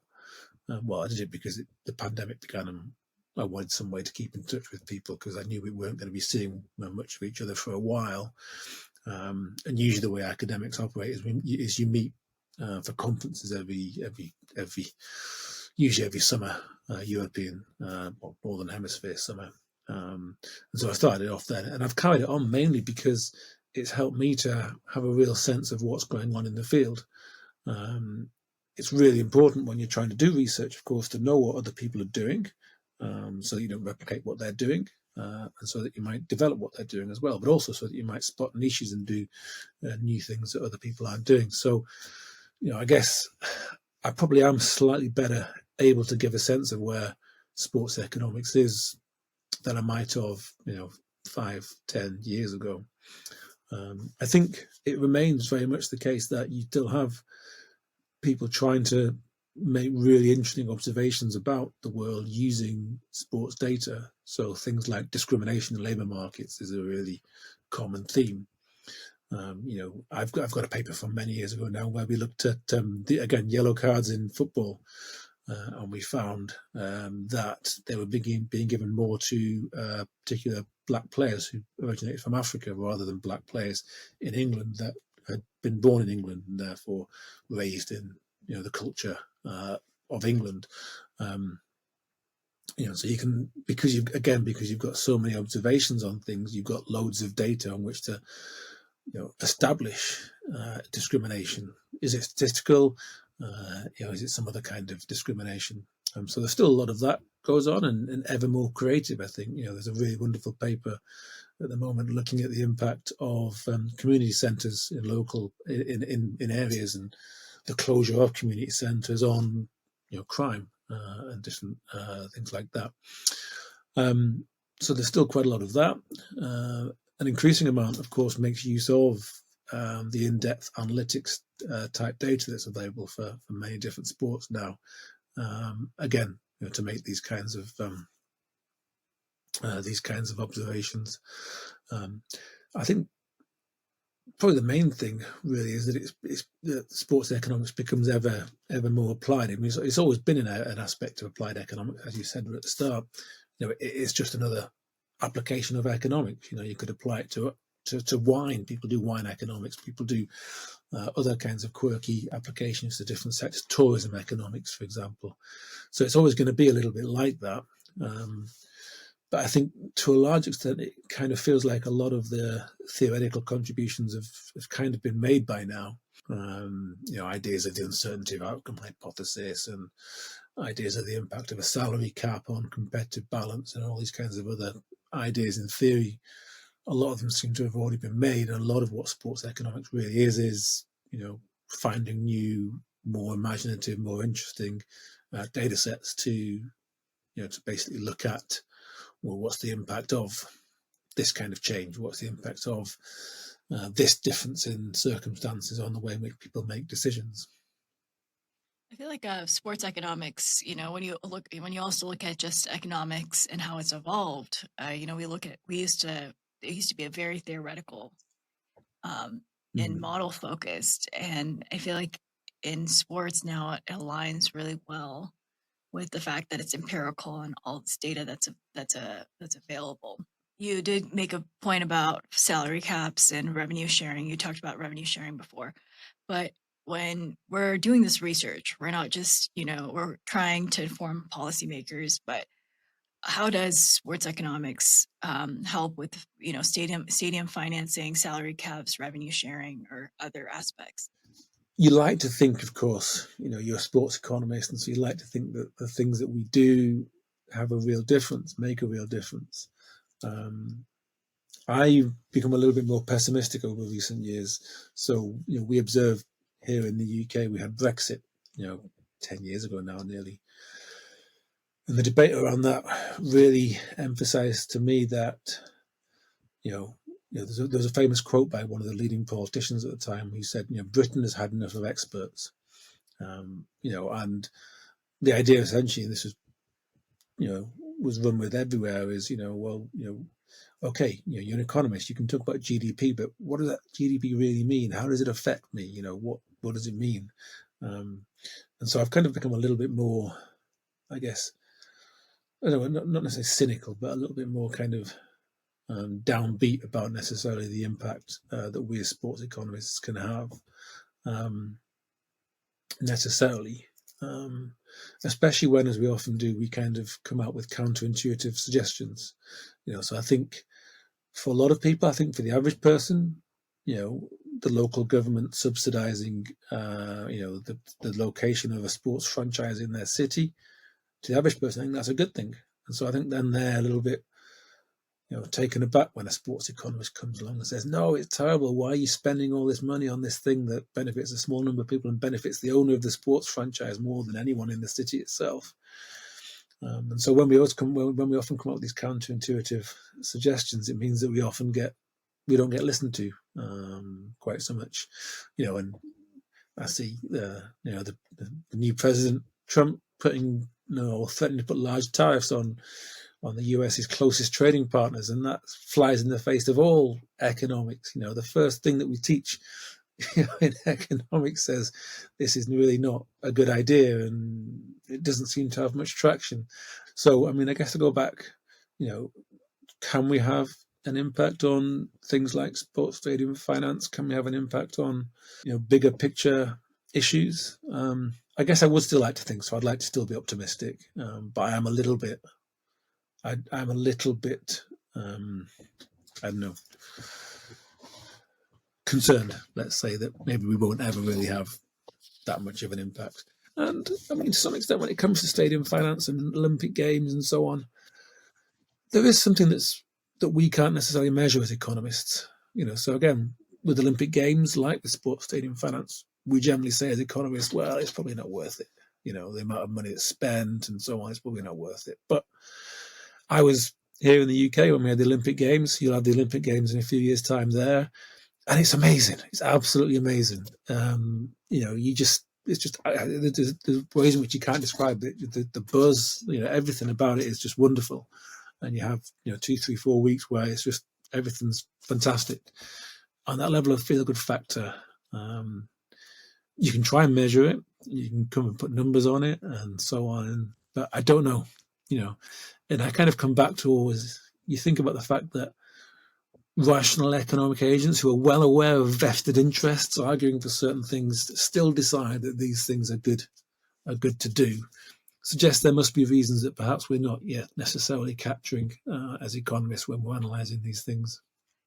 I did it because the pandemic began, and I wanted some way to keep in touch with people, because I knew we weren't going to be seeing much of each other for a while. And usually the way academics operate is you meet for conferences usually every summer, European or Northern Hemisphere summer. And so I started off then, and I've carried it on mainly because it's helped me to have a real sense of what's going on in the field. It's really important when you're trying to do research, of course, to know what other people are doing, so you don't replicate what they're doing, and so that you might develop what they're doing as well, but also so that you might spot niches and do new things that other people aren't doing. So, I guess I probably am slightly better able to give a sense of where sports economics is than I might have, 5-10 years ago. I think it remains very much the case that you still have people trying to make really interesting observations about the world using sports data. So things like discrimination in labour markets is a really common theme. I've got a paper from many years ago now where we looked at yellow cards in football, and we found that they were being given more to particular black players who originated from Africa rather than black players in England that had been born in England and therefore raised in the culture of England. So you can, because you've got so many observations on things, you've got loads of data on which to establish discrimination. Is it statistical? Is it some other kind of discrimination? So there's still a lot of that goes on, and ever more creative. I think there's a really wonderful paper at the moment looking at the impact of community centres in areas, and the closure of community centres on crime and different things like that. So there's still quite a lot of that. An increasing amount, of course, makes use of the in-depth analytics type data that's available for many different sports now. Again, to make these kinds of observations. I think probably the main thing really is that it's that sports economics becomes ever more applied. I mean, it's always been an aspect of applied economics, as you said at the start. It's just another application of economics. You could apply it to wine. People do wine economics. People do other kinds of quirky applications to different sectors, tourism economics, for example. So it's always going to be a little bit like that. But I think to a large extent, it kind of feels like a lot of the theoretical contributions have kind of been made by now. Ideas of the uncertainty of outcome hypothesis and ideas of the impact of a salary cap on competitive balance and all these kinds of other ideas in theory. A lot of them seem to have already been made. And a lot of what sports economics really is finding new, more imaginative, more interesting data sets to basically look at, well, what's the impact of this kind of change? What's the impact of this difference in circumstances on the way in which people make decisions? I feel like sports economics, when you also look at just economics and how it's evolved, it used to be a very theoretical and model focused, and I feel like in sports now it aligns really well with the fact that it's empirical and all this data that's available. You did make a point about salary caps and revenue sharing. You talked about revenue sharing before, but when we're doing this research, we're not just, we're trying to inform policymakers, but how does sports economics help with, stadium financing, salary caps, revenue sharing, or other aspects? You like to think, of course, you're a sports economist, and so you like to think that the things that we do have a real difference, make a real difference. I've become a little bit more pessimistic over recent years. So, we observed here in the UK, we had Brexit, 10 years ago now, nearly. And the debate around that really emphasized to me that, there's a famous quote by one of the leading politicians at the time. He said, Britain has had enough of experts. And the idea essentially, and this was run with everywhere, is, okay, you're an economist, you can talk about GDP, but what does that GDP really mean? How does it affect me? What does it mean? And so I've kind of become a little bit more, I guess, I don't know, not necessarily cynical, but a little bit more kind of downbeat about necessarily the impact that we as sports economists can have necessarily. Especially when, as we often do, we kind of come out with counterintuitive suggestions. So I think for a lot of people, I think for the average person, the local government subsidizing, the location of a sports franchise in their city, to the average person, I think that's a good thing. And so I think then they're a little bit, taken aback when a sports economist comes along and says, no, it's terrible. Why are you spending all this money on this thing that benefits a small number of people and benefits the owner of the sports franchise more than anyone in the city itself? And so when we often come up with these counterintuitive suggestions, it means that we don't get listened to quite so much. And I see the new president Trump threatening to put large tariffs on the US's closest trading partners, and that flies in the face of all economics. The first thing that we teach in economics says this is really not a good idea, and it doesn't seem to have much traction. So, I guess to go back, can we have an impact on things like sports stadium finance? Can we have an impact on, bigger picture issues? I guess I would still like to think so. I'd like to still be optimistic, but I am a little bit, I'm a little bit, I don't know, concerned, let's say, that maybe we won't ever really have that much of an impact. And to some extent, when it comes to stadium finance and Olympic Games and so on, there is something that we can't necessarily measure as economists. So again, with Olympic Games, like with sports stadium finance, we generally say as economists, well, it's probably not worth it. The amount of money that's spent and so on, it's probably not worth it. But I was here in the UK when we had the Olympic Games. You'll have the Olympic Games in a few years' time there. And it's amazing. It's absolutely amazing. There's ways in which you can't describe it. The buzz, everything about it is just wonderful. And you have, 2, 3, 4 weeks where it's just, everything's fantastic. on that level of feel good factor, you can try and measure it. You can come and put numbers on it and so on. But I don't know, and I kind of come back to always, you think about the fact that rational economic agents who are well aware of vested interests arguing for certain things still decide that these things are good to do, suggests there must be reasons that perhaps we're not yet necessarily capturing as economists when we're analysing these things.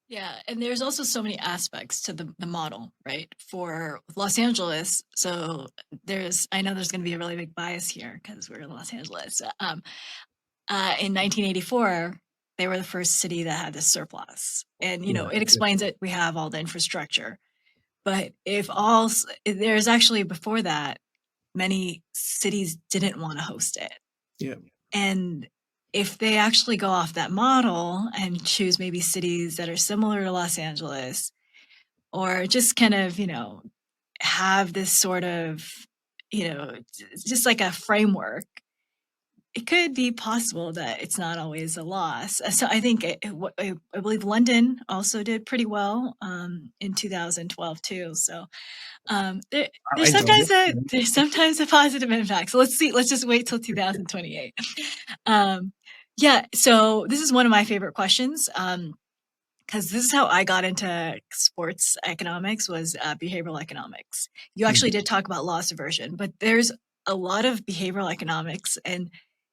Yeah, and there's also so many aspects to the model, right? For Los Angeles, so I know there's going to be a really big bias here because we're in Los Angeles. In 1984, they were the first city that had this surplus, and it explains it. We have all the infrastructure, but there's actually before that, many cities didn't want to host it. Yeah. And if they actually go off that model and choose maybe cities that are similar to Los Angeles, or just kind of, have this sort of, just like a framework, it could be possible that it's not always a loss. So I think I believe London also did pretty well in 2012 too. So there's sometimes a positive impact. So let's see. Let's just wait till 2028. Yeah. So this is one of my favorite questions because this is how I got into sports economics was behavioral economics. You actually did talk about loss aversion, but there's a lot of behavioral economics, and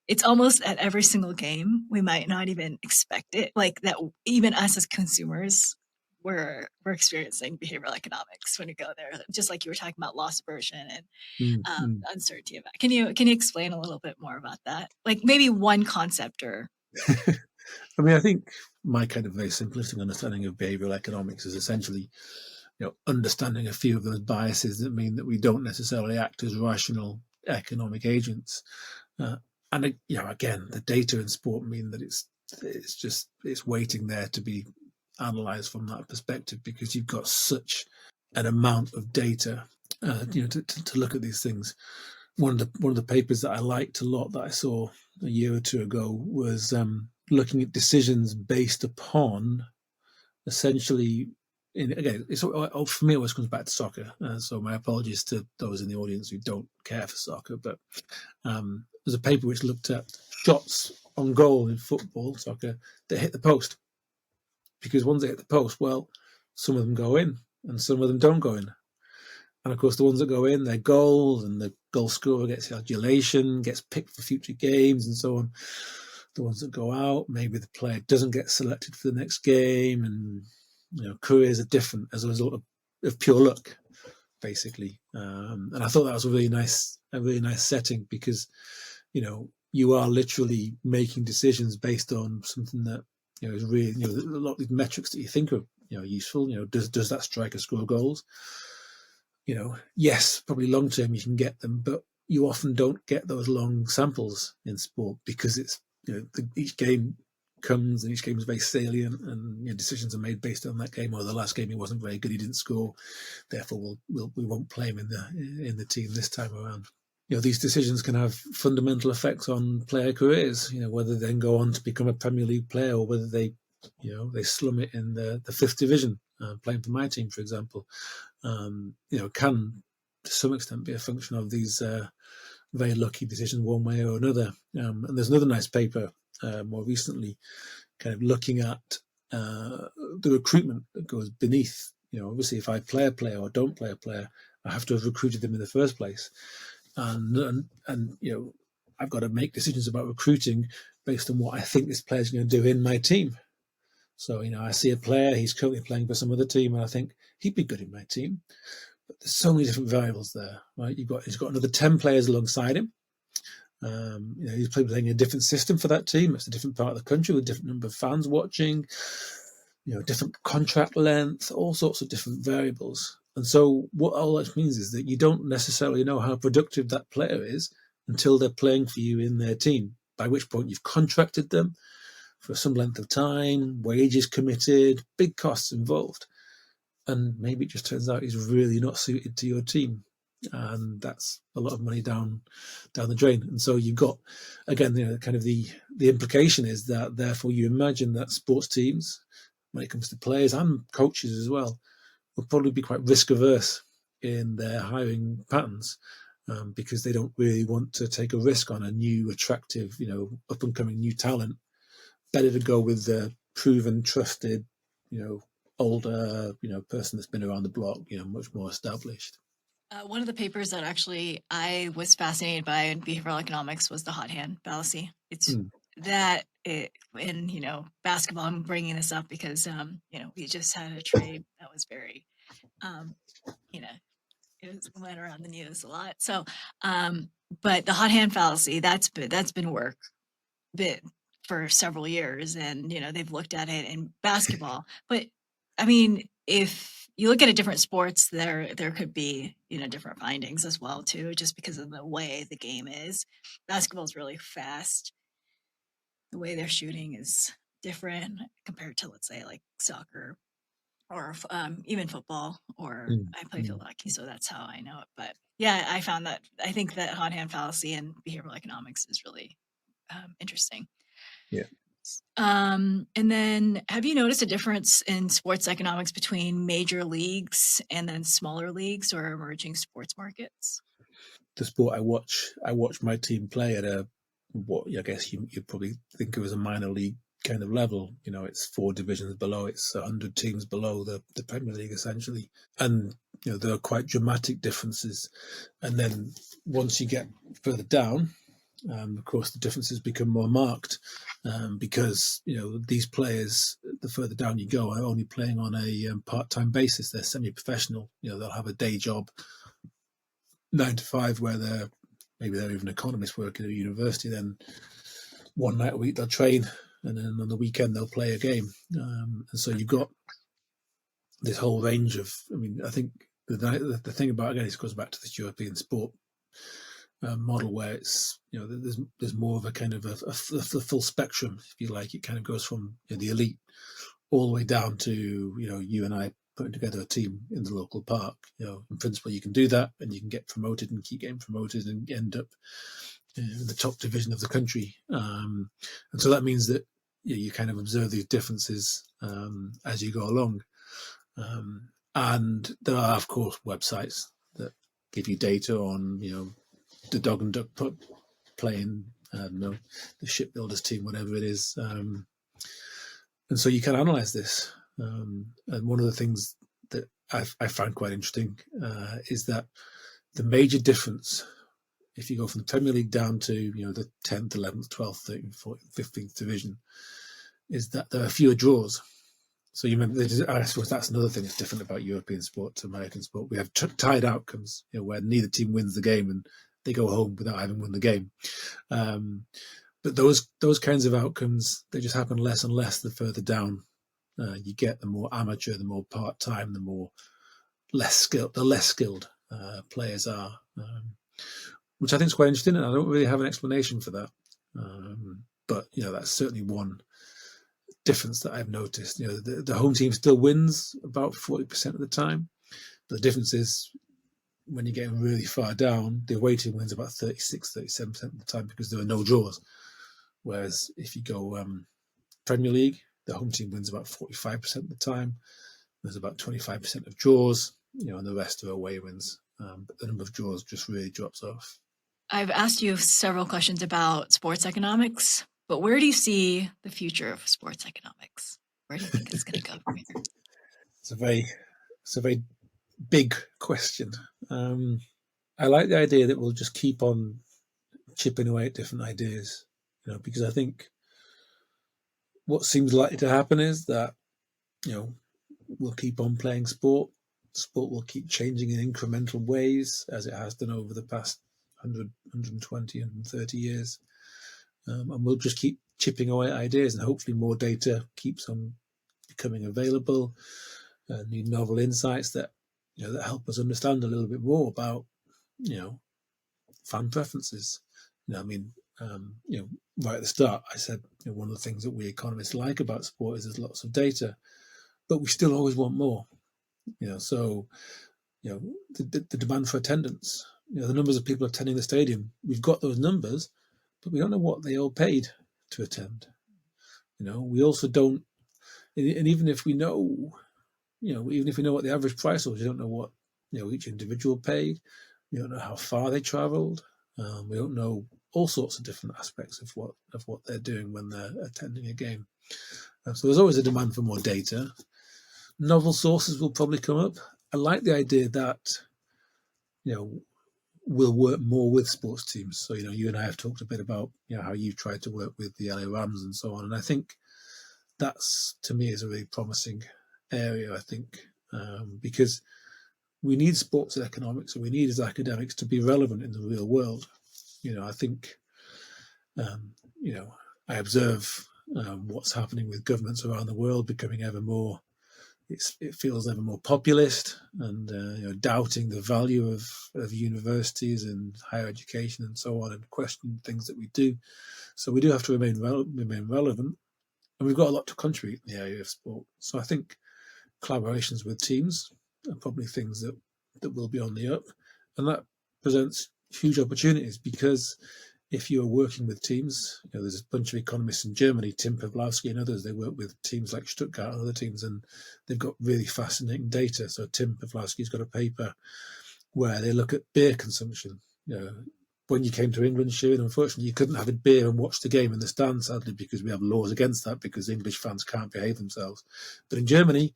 it's almost at every single game. We might not even expect it, like that. Even us as consumers, we're experiencing behavioral economics when you go there. Just like you were talking about loss aversion and uncertainty of that. Can you explain a little bit more about that? Like maybe one concept or. I mean, I think my kind of very simplistic understanding of behavioral economics is essentially, understanding a few of those biases that mean that we don't necessarily act as rational economic agents. And again, the data in sport mean that it's waiting there to be analysed from that perspective because you've got such an amount of data, to look at these things. One of the papers that I liked a lot that I saw a year or two ago was looking at decisions based upon essentially. For me, it always comes back to soccer. So my apologies to those in the audience who don't care for soccer. But there's a paper which looked at shots on goal in football, soccer, that hit the post. Because once they hit the post, well, some of them go in and some of them don't go in. And of course, the ones that go in, they're goals, and the goal scorer gets adulation, gets picked for future games, and so on. The ones that go out, maybe the player doesn't get selected for the next game, and careers are different as a result of pure luck, basically. And I thought that was a really nice setting because, you are literally making decisions based on something that is really, a lot of these metrics that you think are useful. Does that striker score goals? Yes, probably long term you can get them, but you often don't get those long samples in sport because it's each game comes and each game is very salient, and decisions are made based on that game. Or the last game he wasn't very good, he didn't score, therefore we won't play him in the team this time around. These decisions can have fundamental effects on player careers. Whether they then go on to become a Premier League player or whether they slum it in the fifth division, playing for my team, for example. Can to some extent be a function of these very lucky decisions one way or another. And there's another nice paper more recently kind of looking at the recruitment that goes beneath. Obviously if I play a player or don't play a player, I have to have recruited them in the first place. And I've got to make decisions about recruiting based on what I think this player's going to do in my team. So, I see a player, he's currently playing for some other team, and I think he'd be good in my team. But there's so many different variables there, right? He's got another 10 players alongside him. He's playing a different system for that team. It's a different part of the country with a different number of fans watching, different contract length, all sorts of different variables. And so what all that means is that you don't necessarily know how productive that player is until they're playing for you in their team, by which point you've contracted them for some length of time, wages committed, big costs involved. And maybe it just turns out he's really not suited to your team. And that's a lot of money down the drain. And so you've got, again, kind of the implication is that therefore you imagine that sports teams, when it comes to players and coaches as well, will probably be quite risk averse in their hiring patterns, because they don't really want to take a risk on a new, attractive, up and coming new talent. Better to go with the proven, trusted, older, person that's been around the block, much more established. One of the papers that actually I was fascinated by in behavioral economics was the hot hand fallacy. It's Mm. that it, in basketball. I'm bringing this up because we just had a trade that was very um, you know went around the news a lot. So, but the hot hand fallacy, that's been work bit for several years, and they've looked at it in basketball. But I mean, if you look at a different sports, there could be different findings as well too, just because of the way the game is. Basketball is really fast. The way they're shooting is different compared to, let's say, like soccer or even football. Or Mm. I play field Mm. hockey, so that's how I know it. But yeah, I think that hot hand fallacy and behavioral economics is really interesting. Yeah. And then have you noticed a difference in sports economics between major leagues and then smaller leagues or emerging sports markets? The sport I watch my team play at a, what I guess you'd probably think of as a minor league kind of level. It's 4 divisions below, it's 100 teams below the Premier League essentially, and there are quite dramatic differences. And then once you get further down, of course, the differences become more marked, because these players, the further down you go, are only playing on a part-time basis. They're semi-professional. They'll have a day job, 9 to 5, where they're even economists working at a university. Then one night a week they'll train, and then on the weekend they'll play a game. And so you've got this whole range of. I mean, I think the thing about, again, it goes back to this European sport model, where it's there's more of a kind of a full spectrum, if you like. It kind of goes from the elite all the way down to you and I putting together a team in the local park. In principle, you can do that, and you can get promoted and keep getting promoted and end up in the top division of the country. And so that means that you kind of observe these differences as you go along. And there are, of course, websites that give you data on the dog and duck put playing, the shipbuilders team, whatever it is. And so you can analyze this. And one of the things that I find quite interesting is that the major difference, if you go from the Premier League down to the 10th, 11th, 12th, 13th, 14th, 15th division, is that there are fewer draws. So you remember, I suppose that's another thing that's different about European sport to American sport. We have tied outcomes, where neither team wins the game and they go home without having won the game. But those kinds of outcomes, they just happen less and less the further down you get. The more amateur, the more part-time, the less skilled players are, which I think is quite interesting. And I don't really have an explanation for that. But that's certainly one difference that I've noticed. The home team still wins about 40% of the time. But the difference is, when you're getting really far down, the away team wins about 36, 37% of the time, because there are no draws. Whereas if you go Premier League, the home team wins about 45% of the time. There's about 25% of draws, and the rest are away wins. But the number of draws just really drops off. I've asked you several questions about sports economics, but where do you see the future of sports economics? Where do you think it's going to go from here? It's a very big question. I like the idea that we'll just keep on chipping away at different ideas, because I think what seems likely to happen is that, we'll keep on playing sport. Sport will keep changing in incremental ways, as it has done over the past 100, 120, 130 years. And we'll just keep chipping away at ideas, and hopefully more data keeps on becoming available, new novel insights that that help us understand a little bit more about fan preferences. I mean, right at the start, I said one of the things that we economists like about sport is there's lots of data, but we still always want more. So the demand for attendance, the numbers of people attending the stadium, we've got those numbers, but we don't know what they all paid to attend. We also don't, and even if we know even if we know what the average price was, you don't know what each individual paid. You don't know how far they travelled. We don't know all sorts of different aspects of what they're doing when they're attending a game. So there's always a demand for more data. Novel sources will probably come up. I like the idea that we'll work more with sports teams. So you and I have talked a bit about how you tried to work with the LA Rams and so on, and I think that's, to me, is a really promising area. I think because we need sports economics, and we need as academics to be relevant in the real world. I think I observe what's happening with governments around the world becoming ever more. It feels ever more populist and doubting the value of universities and higher education and so on, and questioning things that we do. So we do have to remain relevant, and we've got a lot to contribute in the area of sport. So I think collaborations with teams are probably things that will be on the up, and that presents huge opportunities, because if you're working with teams, there's a bunch of economists in Germany, Tim Pawlowski and others, they work with teams like Stuttgart and other teams, and they've got really fascinating data. So Tim Pawlowski's got a paper where they look at beer consumption. When you came to England, Sharon, unfortunately, you couldn't have a beer and watch the game in the stand, sadly, because we have laws against that, because English fans can't behave themselves. But in Germany,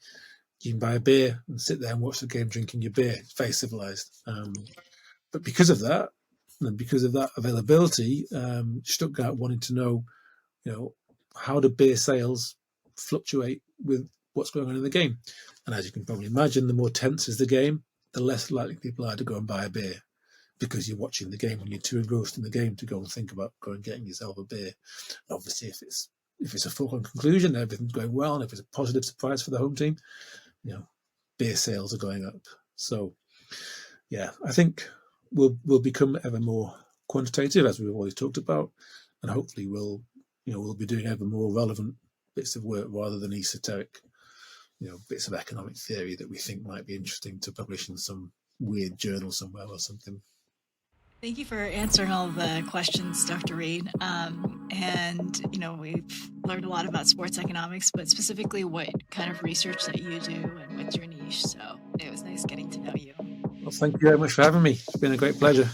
you can buy a beer and sit there and watch the game drinking your beer. It's very civilized. But because of that, and because of that availability, Stuttgart wanted to know, how do beer sales fluctuate with what's going on in the game? And as you can probably imagine, the more tense is the game, the less likely people are to go and buy a beer, because you're watching the game and you're too engrossed in the game to go and think about going and getting yourself a beer. And obviously, if it's a foregone conclusion, everything's going well, and if it's a positive surprise for the home team, beer sales are going up. So, yeah, I think we'll become ever more quantitative, as we've always talked about, and hopefully we'll be doing ever more relevant bits of work rather than esoteric, bits of economic theory that we think might be interesting to publish in some weird journal somewhere or something. Thank you for answering all the questions, Dr. Reade. We've learned a lot about sports economics, but specifically what kind of research that you do and what's your niche. So it was nice getting to know you. Well, thank you very much for having me. It's been a great pleasure.